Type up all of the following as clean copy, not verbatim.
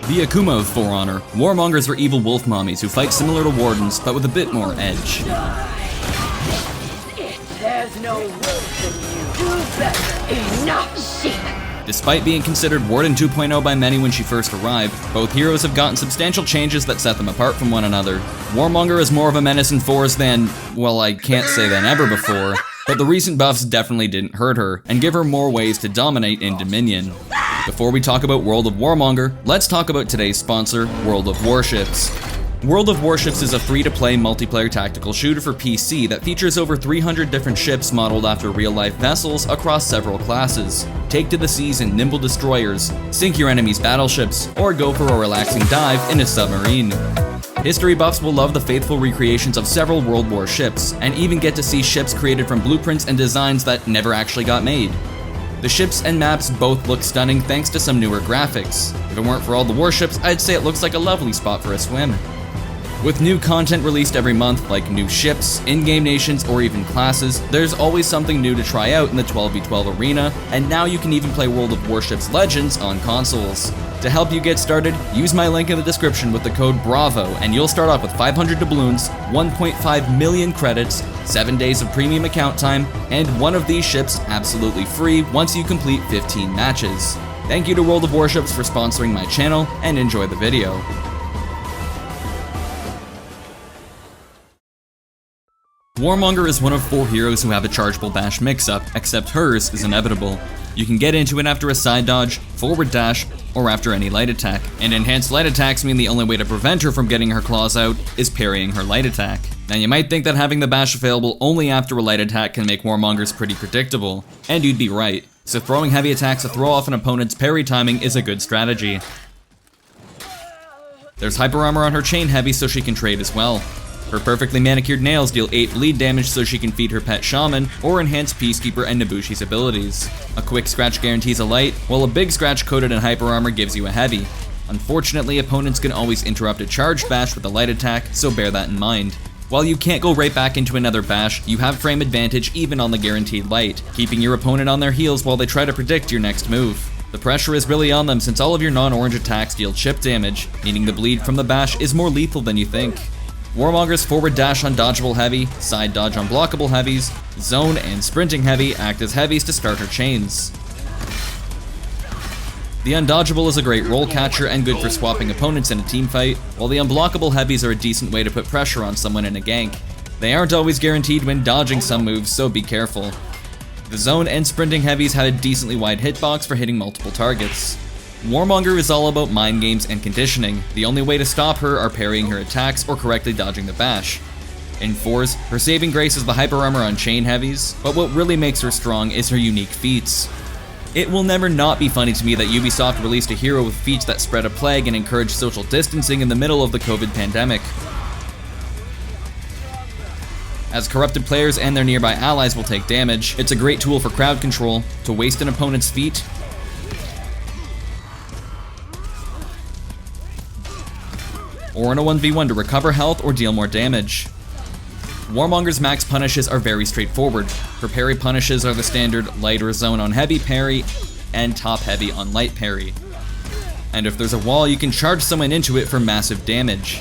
The Kuma of For Honor, Warmongers are evil wolf mommies who fight similar to wardens, but with a bit more edge. There's no wolf in you. Do better. Enough, sheep. Despite being considered Warden 2.0 by many when she first arrived, both heroes have gotten substantial changes that set them apart from one another. Warmonger is more of a menace in fours than, well, I can't say than ever before, but the recent buffs definitely didn't hurt her, and give her more ways to dominate in Dominion. Before we talk about World of Warmonger, let's talk about today's sponsor, World of Warships. World of Warships is a free-to-play multiplayer tactical shooter for PC that features over 300 different ships modeled after real-life vessels across several classes. Take to the seas in nimble destroyers, sink your enemy's battleships, or go for a relaxing dive in a submarine. History buffs will love the faithful recreations of several World War ships, and even get to see ships created from blueprints and designs that never actually got made. The ships and maps both look stunning thanks to some newer graphics. If it weren't for all the warships, I'd say it looks like a lovely spot for a swim. With new content released every month, like new ships, in-game nations, or even classes, there's always something new to try out in the 12v12 arena, and now you can even play World of Warships Legends on consoles. To help you get started, use my link in the description with the code BRAVO, and you'll start off with 500 doubloons, 1.5 million credits, 7 days of premium account time, and one of these ships absolutely free once you complete 15 matches. Thank you to World of Warships for sponsoring my channel, and enjoy the video. Warmonger is one of 4 heroes who have a chargeable bash mix-up, except hers is inevitable. You can get into it after a side dodge, forward dash, or after any light attack. And enhanced light attacks mean the only way to prevent her from getting her claws out is parrying her light attack. Now you might think that having the bash available only after a light attack can make Warmongers pretty predictable, and you'd be right. So throwing heavy attacks to throw off an opponent's parry timing is a good strategy. There's hyper armor on her chain heavy so she can trade as well. Her perfectly manicured nails deal 8 bleed damage so she can feed her pet shaman, or enhance Peacekeeper and Nabushi's abilities. A quick scratch guarantees a light, while a big scratch coated in hyper armor gives you a heavy. Unfortunately, opponents can always interrupt a charged bash with a light attack, so bear that in mind. While you can't go right back into another bash, you have frame advantage even on the guaranteed light, keeping your opponent on their heels while they try to predict your next move. The pressure is really on them since all of your non-orange attacks deal chip damage, meaning the bleed from the bash is more lethal than you think. Warmonger's forward dash on dodgeable heavy, side dodge on blockable heavies, zone and sprinting heavy act as heavies to start her chains. The undodgeable is a great roll catcher and good for swapping opponents in a teamfight, while the unblockable heavies are a decent way to put pressure on someone in a gank. They aren't always guaranteed when dodging some moves, so be careful. The zone and sprinting heavies had a decently wide hitbox for hitting multiple targets. Warmonger is all about mind games and conditioning. The only way to stop her are parrying her attacks or correctly dodging the bash. In 4s, her saving grace is the hyper armor on chain heavies, but what really makes her strong is her unique feats. It will never not be funny to me that Ubisoft released a hero with feats that spread a plague and encouraged social distancing in the middle of the COVID pandemic. As corrupted players and their nearby allies will take damage, it's a great tool for crowd control, to waste an opponent's feat, or in a 1v1 to recover health or deal more damage. Warmonger's max punishes are very straightforward. Her parry punishes are the standard light or zone on heavy parry, and top heavy on light parry. And if there's a wall, you can charge someone into it for massive damage.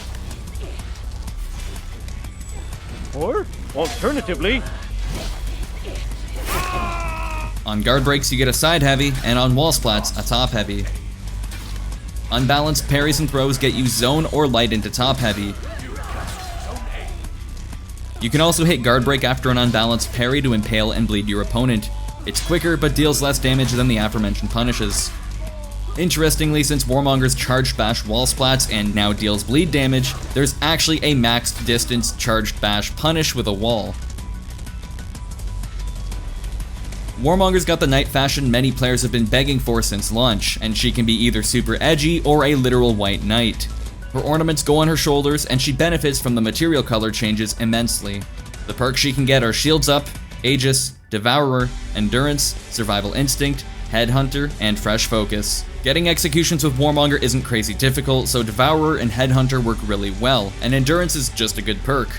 Or, alternatively, on guard breaks you get a side heavy, and on wall splats, a top heavy. Unbalanced parries and throws get you zone or light into top heavy. You can also hit guard break after an unbalanced parry to impale and bleed your opponent. It's quicker but deals less damage than the aforementioned punishes. Interestingly, since Warmonger's charged bash wall splats and now deals bleed damage, there's actually a maxed distance charged bash punish with a wall. Warmonger's got the knight fashion many players have been begging for since launch, and she can be either super edgy or a literal white knight. Her ornaments go on her shoulders, and she benefits from the material color changes immensely. The perks she can get are Shields Up, Aegis, Devourer, Endurance, Survival Instinct, Headhunter, and Fresh Focus. Getting executions with Warmonger isn't crazy difficult, so Devourer and Headhunter work really well, and Endurance is just a good perk.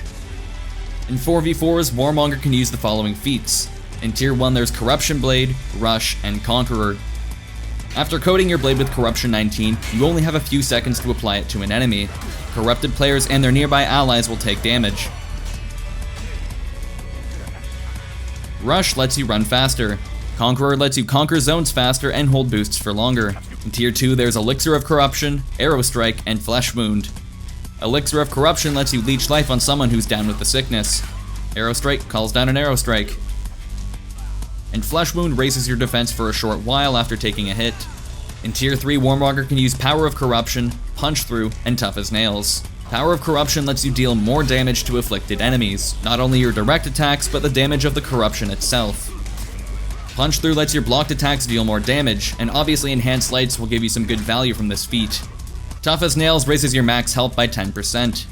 In 4v4s, Warmonger can use the following feats. In Tier 1 there's Corruption Blade, Rush, and Conqueror. After coating your blade with Corruption 19, you only have a few seconds to apply it to an enemy. Corrupted players and their nearby allies will take damage. Rush lets you run faster. Conqueror lets you conquer zones faster and hold boosts for longer. In Tier 2, there's Elixir of Corruption, Arrow Strike, and Flesh Wound. Elixir of Corruption lets you leech life on someone who's down with the sickness. Arrow Strike calls down an Arrow Strike. And Flesh Wound raises your defense for a short while after taking a hit. In Tier 3, Warmonger can use Power of Corruption, Punch Through, and Tough as Nails. Power of Corruption lets you deal more damage to afflicted enemies, not only your direct attacks, but the damage of the corruption itself. Punch Through lets your blocked attacks deal more damage, and obviously Enhanced Lights will give you some good value from this feat. Tough as Nails raises your max health by 10%.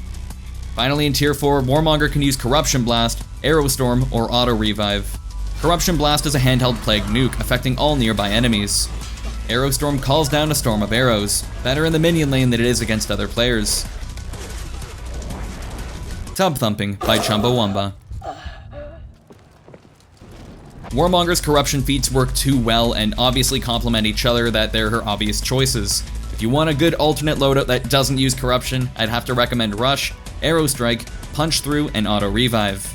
Finally, in Tier 4, Warmonger can use Corruption Blast, Arrow Storm, or Auto Revive. Corruption Blast is a handheld plague nuke, affecting all nearby enemies. Arrow Storm calls down a storm of arrows, better in the minion lane than it is against other players. Tub Thumping by Chumbawamba. Warmonger's corruption feats work too well and obviously complement each other that they're her obvious choices. If you want a good alternate loadout that doesn't use corruption, I'd have to recommend Rush, Arrow Strike, Punch Through, and Auto Revive.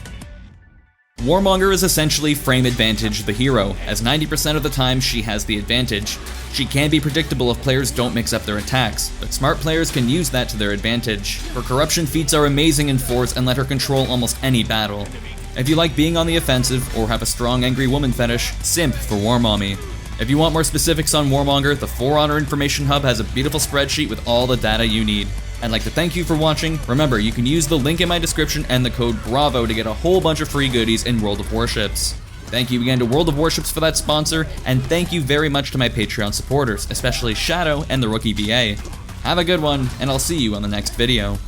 Warmonger is essentially frame advantage the hero, as 90% of the time she has the advantage. She can be predictable if players don't mix up their attacks, but smart players can use that to their advantage. Her corruption feats are amazing in force and let her control almost any battle. If you like being on the offensive or have a strong angry woman fetish, simp for Warmommy. If you want more specifics on Warmonger, the For Honor Information Hub has a beautiful spreadsheet with all the data you need. I'd like to thank you for watching. Remember, you can use the link in my description and the code BRAVO to get a whole bunch of free goodies in World of Warships. Thank you again to World of Warships for that sponsor, and thank you very much to my Patreon supporters, especially Shadow and TheRookieVA. Have a good one, and I'll see you on the next video.